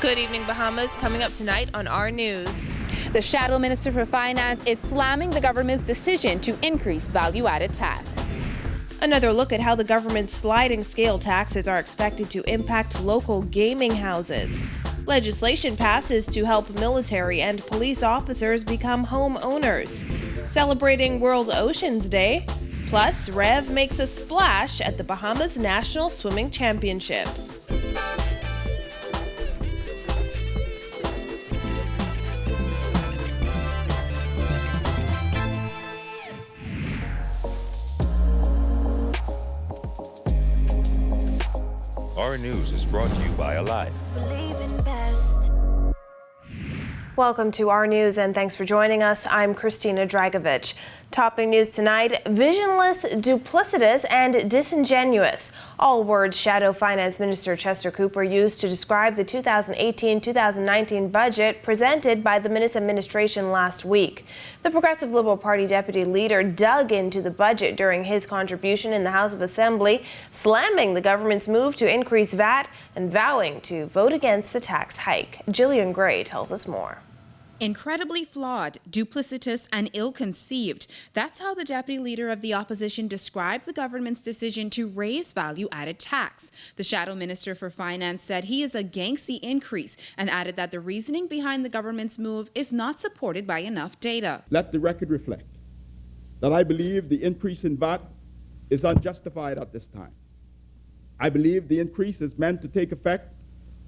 Good evening, Bahamas. Coming up tonight on our news. The Shadow Minister for Finance is slamming the government's decision to increase value-added tax. Another look at how the government's sliding scale taxes are expected to impact local gaming houses. Legislation passes to help military and police officers become homeowners. Celebrating World Oceans Day. Plus, Rev makes a splash at the Bahamas National Swimming Championships. Our news is brought to you by Alive. Welcome to our news and thanks for joining us. I'm Christina Dragovich. Topping news tonight, visionless, duplicitous, and disingenuous. All words Shadow Finance Minister Chester Cooper used to describe the 2018-2019 budget presented by the Minister administration last week. The Progressive Liberal Party deputy leader dug into the budget during his contribution in the House of Assembly, slamming the government's move to increase VAT and vowing to vote against the tax hike. Jillian Gray tells us more. Incredibly flawed, duplicitous, and ill-conceived. That's how the deputy leader of the opposition described the government's decision to raise value-added tax. The Shadow Minister for Finance said he is against the increase and added that the reasoning behind the government's move is not supported by enough data. Let the record reflect that I believe the increase in VAT is unjustified at this time. I believe the increase is meant to take effect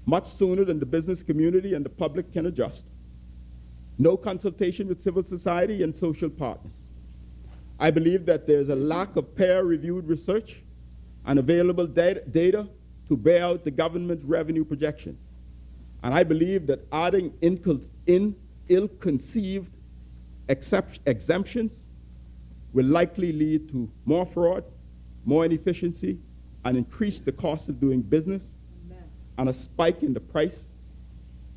much sooner than the business community and the public can adjust. No consultation with civil society and social partners. I believe that there's a lack of peer-reviewed research and available data to bear out the government's revenue projections. And I believe that adding ill-conceived exemptions will likely lead to more fraud, more inefficiency, and increase the cost of doing business and a spike in the price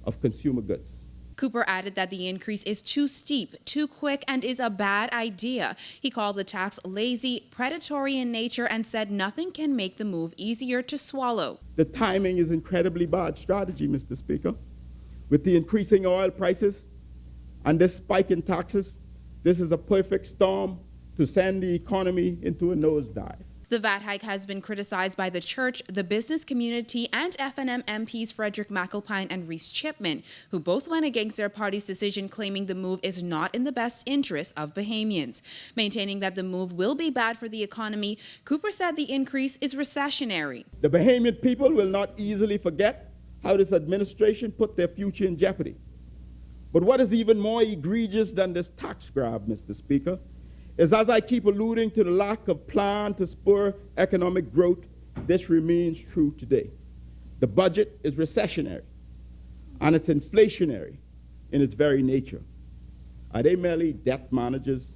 of consumer goods. Cooper added that the increase is too steep, too quick, and is a bad idea. He called the tax lazy, predatory in nature, and said nothing can make the move easier to swallow. The timing is incredibly bad strategy, Mr. Speaker. With the increasing oil prices and this spike in taxes, this is a perfect storm to send the economy into a nosedive. The VAT hike has been criticized by the church, the business community, and FNM MPs Frederick McAlpine and Reese Chipman, who both went against their party's decision, claiming the move is not in the best interest of Bahamians. Maintaining that the move will be bad for the economy, Cooper said the increase is recessionary. The Bahamian people will not easily forget how this administration put their future in jeopardy. But what is even more egregious than this tax grab, Mr. Speaker, is as I keep alluding to the lack of plan to spur economic growth, this remains true today. The budget is recessionary, and it's inflationary in its very nature. Are they merely debt managers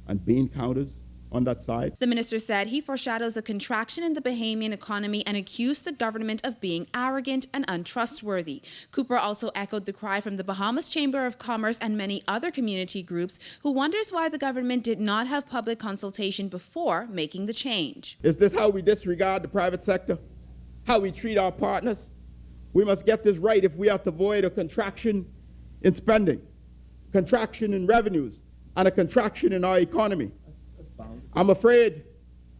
and bean counters on that side? The minister said he foreshadows a contraction in the Bahamian economy and accused the government of being arrogant and untrustworthy. Cooper also echoed the cry from the Bahamas Chamber of Commerce and many other community groups who wonders why the government did not have public consultation before making the change. Is this how we disregard the private sector? How we treat our partners? We must get this right if we are to avoid a contraction in spending, contraction in revenues, and a contraction in our economy. I'm afraid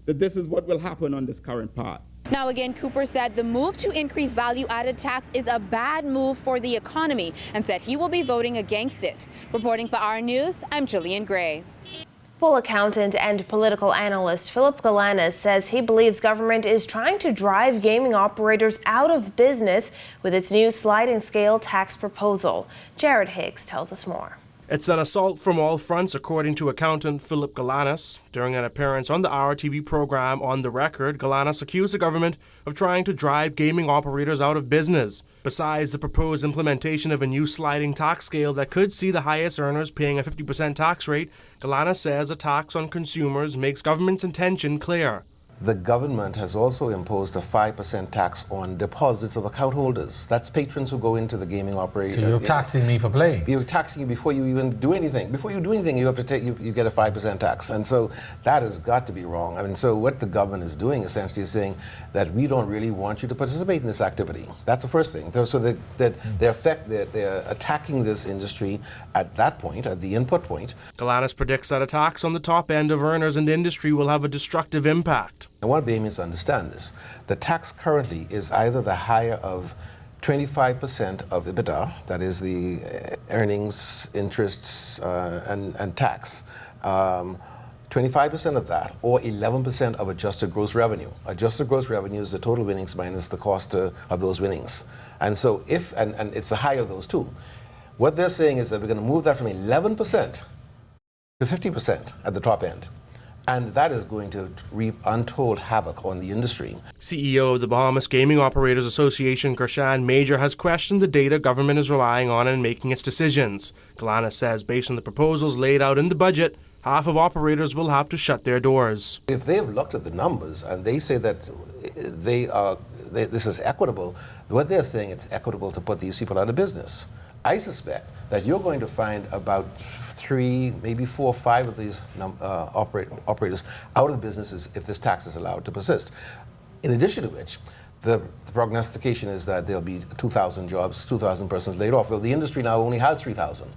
that this is what will happen on this current path. Now again, Cooper said the move to increase value-added tax is a bad move for the economy and said he will be voting against it. Reporting for our news, I'm Jillian Gray. Full accountant and political analyst Philip Galanis says he believes government is trying to drive gaming operators out of business with its new sliding scale tax proposal. Jared Higgs tells us more. It's an assault from all fronts, according to accountant Philip Galanis. During an appearance on the RTV program On the Record, Galanis accused the government of trying to drive gaming operators out of business. Besides the proposed implementation of a new sliding tax scale that could see the highest earners paying a 50% tax rate, Galanis says a tax on consumers makes government's intention clear. the government has also imposed a 5% tax on deposits of account holders. That's patrons who go into the gaming operation. So you're taxing me for playing? You're taxing you before you even do anything. Before you do anything, you have to take, you get a 5% tax. And so that has got to be wrong. I mean, so what the government is doing essentially is saying that we don't really want you to participate in this activity. That's the first thing. So they're attacking this industry at that point, at the input point. Galanis predicts that a tax on the top end of earners in the industry will have a destructive impact. I want Bahamians to understand this. The tax currently is either the higher of 25% of EBITDA, that is the earnings, interests, and tax, 25% of that, or 11% of adjusted gross revenue. Adjusted gross revenue is the total winnings minus the cost of those winnings. And so and it's the higher of those two. What they're saying is that we're going to move that from 11% to 50% at the top end. And that is going to reap untold havoc on the industry. CEO of the Bahamas Gaming Operators Association, Kershan Major, has questioned the data government is relying on in making its decisions. Galanis says based on the proposals laid out in the budget, half of operators will have to shut their doors. If they've looked at the numbers and they say that this is equitable, what they're saying it's equitable to put these people out of business. I suspect that you're going to find about 3, maybe 4 or 5 of these operators out of businesses if this tax is allowed to persist. In addition to which, the prognostication is that there'll be 2,000 jobs, 2,000 persons laid off. Well, the industry now only has 3,000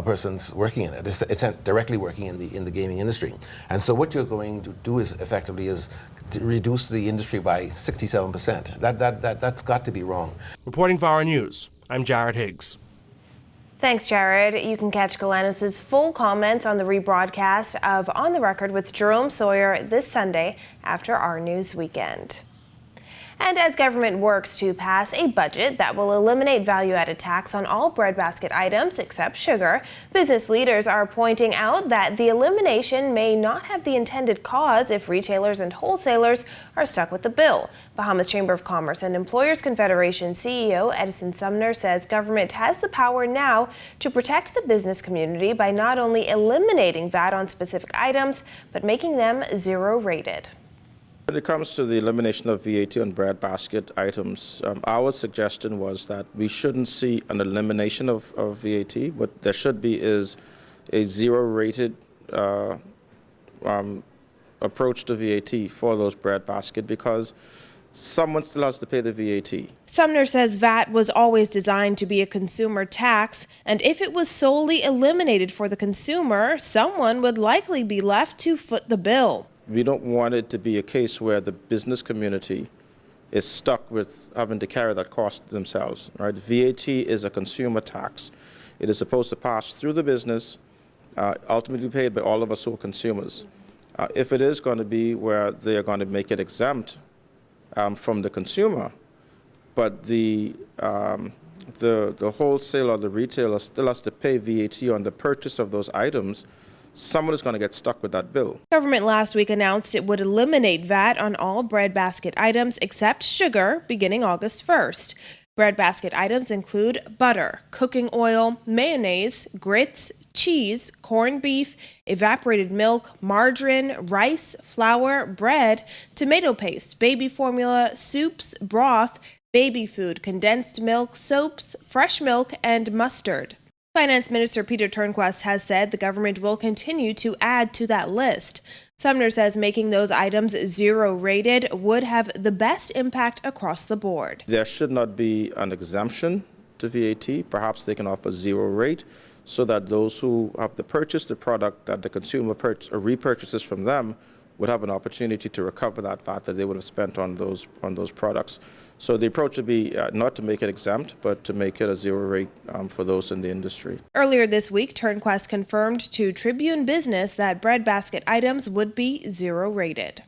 persons working in it. It's directly working in the gaming industry. And so what you're going to do is effectively to reduce the industry by 67%. That's got to be wrong. Reporting for our news, I'm Jared Higgs. Thanks, Jared. You can catch Galanis' full comments on the rebroadcast of On the Record with Jerome Sawyer this Sunday after our news weekend. And as government works to pass a budget that will eliminate value-added tax on all breadbasket items except sugar, business leaders are pointing out that the elimination may not have the intended cause if retailers and wholesalers are stuck with the bill. Bahamas Chamber of Commerce and Employers Confederation CEO Edison Sumner says government has the power now to protect the business community by not only eliminating VAT on specific items, but making them zero-rated. When it comes to the elimination of VAT on breadbasket items, our suggestion was that we shouldn't see an elimination of VAT. What there should be is a zero-rated approach to VAT for those breadbasket because someone still has to pay the VAT. Sumner says VAT was always designed to be a consumer tax, and if it was solely eliminated for the consumer, someone would likely be left to foot the bill. We don't want it to be a case where the business community is stuck with having to carry that cost themselves, right? VAT is a consumer tax. It is supposed to pass through the business, ultimately paid by all of us who are consumers. If it is going to be where they are going to make it exempt from the consumer, but the wholesaler or the retailer still has to pay VAT on the purchase of those items, someone is going to get stuck with that bill. Government last week announced it would eliminate VAT on all breadbasket items except sugar beginning August 1st. Breadbasket items include butter, cooking oil, mayonnaise, grits, cheese, corned beef, evaporated milk, margarine, rice, flour, bread, tomato paste, baby formula, soups, broth, baby food, condensed milk, soaps, fresh milk, and mustard. Finance Minister Peter Turnquest has said the government will continue to add to that list. Sumner says making those items zero-rated would have the best impact across the board. There should not be an exemption to VAT. Perhaps they can offer zero rate so that those who have to purchase the product that the consumer repurchases from them would have an opportunity to recover that VAT that they would have spent on those products. So the approach would be not to make it exempt, but to make it a zero rate for those in the industry. Earlier this week, Turnquest confirmed to Tribune Business that breadbasket items would be zero-rated.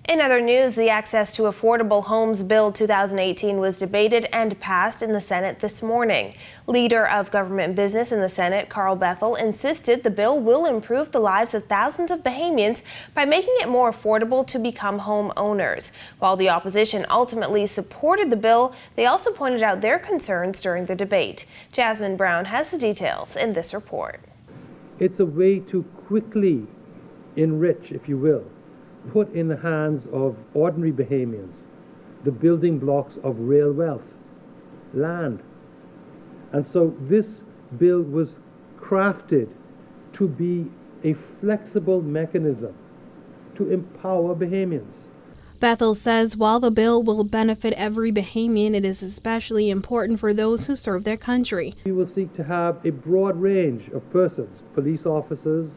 In other news, the Access to Affordable Homes Bill 2018 was debated and passed in the Senate this morning. Leader of Government Business in the Senate, Carl Bethel, insisted the bill will improve the lives of thousands of Bahamians by making it more affordable to become homeowners. While the opposition ultimately supported the bill, they also pointed out their concerns during the debate. Jasmine Brown has the details in this report. It's a way to quickly enrich, if you will, put in the hands of ordinary Bahamians the building blocks of real wealth, land. And so this bill was crafted to be a flexible mechanism to empower Bahamians. Bethel says while the bill will benefit every Bahamian, it is especially important for those who serve their country. We will seek to have a broad range of persons. Police officers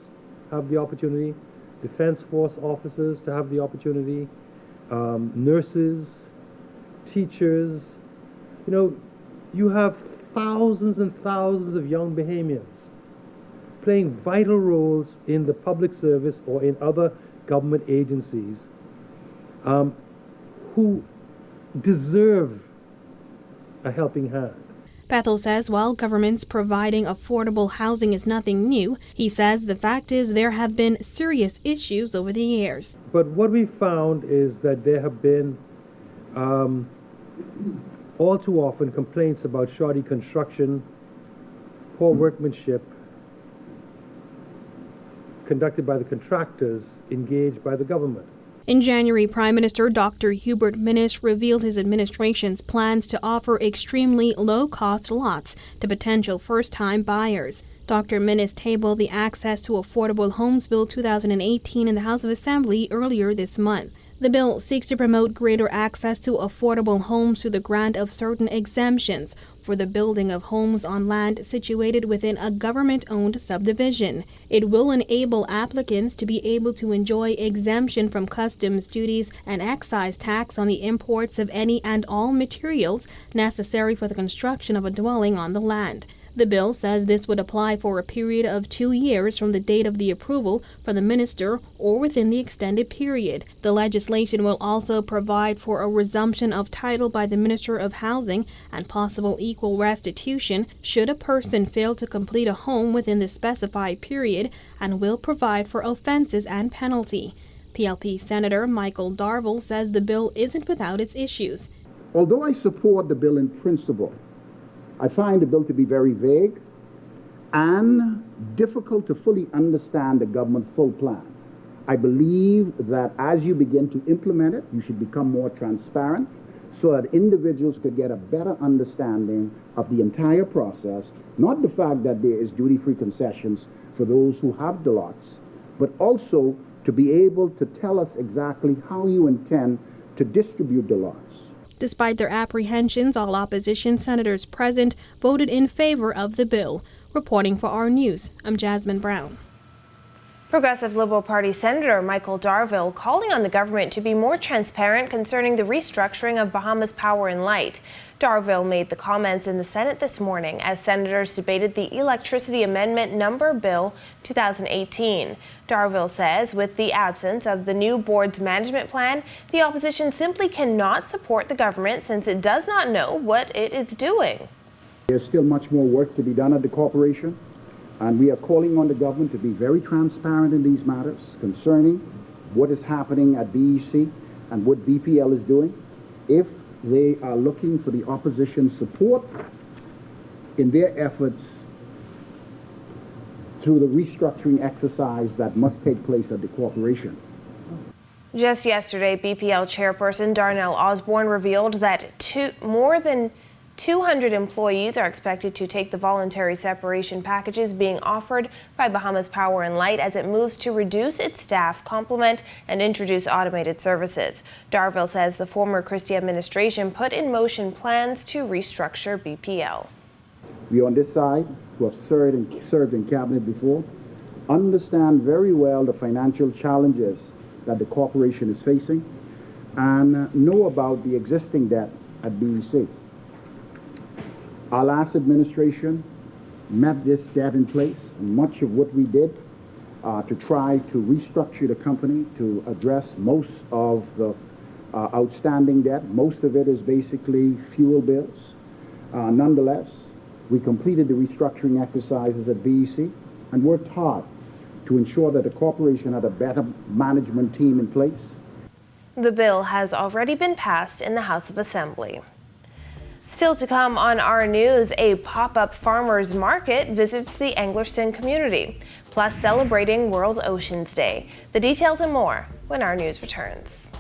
have the opportunity, Defense Force officers to have the opportunity, nurses, teachers. You know, you have thousands and thousands of young Bahamians playing vital roles in the public service or in other government agencies who deserve a helping hand. Bethel says while governments providing affordable housing is nothing new, he says the fact is there have been serious issues over the years. But what we found is that there have been all too often complaints about shoddy construction, poor workmanship conducted by the contractors engaged by the government. In January, Prime Minister Dr. Hubert Minnis revealed his administration's plans to offer extremely low-cost lots to potential first-time buyers. Dr. Minnis tabled the Access to Affordable Homes Bill 2018 in the House of Assembly earlier this month. The bill seeks to promote greater access to affordable homes through the grant of certain exemptions for the building of homes on land situated within a government-owned subdivision. It will enable applicants to be able to enjoy exemption from customs duties and excise tax on the imports of any and all materials necessary for the construction of a dwelling on the land. The bill says this would apply for a period of 2 years from the date of the approval from the minister or within the extended period. The legislation will also provide for a resumption of title by the Minister of Housing and possible equal restitution should a person fail to complete a home within the specified period, and will provide for offenses and penalty. PLP Senator Michael Darville says the bill isn't without its issues. Although I support the bill in principle, I find the bill to be very vague and difficult to fully understand the government full plan. I believe that as you begin to implement it, you should become more transparent so that individuals could get a better understanding of the entire process, not the fact that there is duty-free concessions for those who have the lots, but also to be able to tell us exactly how you intend to distribute the lots. Despite their apprehensions, all opposition senators present voted in favor of the bill. Reporting for our news, I'm Jasmine Brown. Progressive Liberal Party Senator Michael Darville calling on the government to be more transparent concerning the restructuring of Bahamas Power and Light. Darville made the comments in the Senate this morning as senators debated the Electricity Amendment Number Bill 2018. Darville says with the absence of the new board's management plan, the opposition simply cannot support the government since it does not know what it is doing. There's still much more work to be done at the corporation, and we are calling on the government to be very transparent in these matters concerning what is happening at BEC and what BPL is doing. If they are looking for the opposition's support in their efforts through the restructuring exercise that must take place at the corporation. Just yesterday, BPL chairperson Darnell Osborne revealed that more than 200 employees are expected to take the voluntary separation packages being offered by Bahamas Power and Light as it moves to reduce its staff complement and introduce automated services. Darville says the former Christie administration put in motion plans to restructure BPL. We on this side, who have served in cabinet before, understand very well the financial challenges that the corporation is facing and know about the existing debt at BEC. Our last administration met this debt in place, and much of what we did to try to restructure the company to address most of the outstanding debt. Most of it is basically fuel bills. Nonetheless, we completed the restructuring exercises at BEC and worked hard to ensure that the corporation had a better management team in place. The bill has already been passed in the House of Assembly. Still to come on our news, a pop-up farmers market visits the Anglerston community, plus celebrating World Oceans Day. The details and more when our news returns.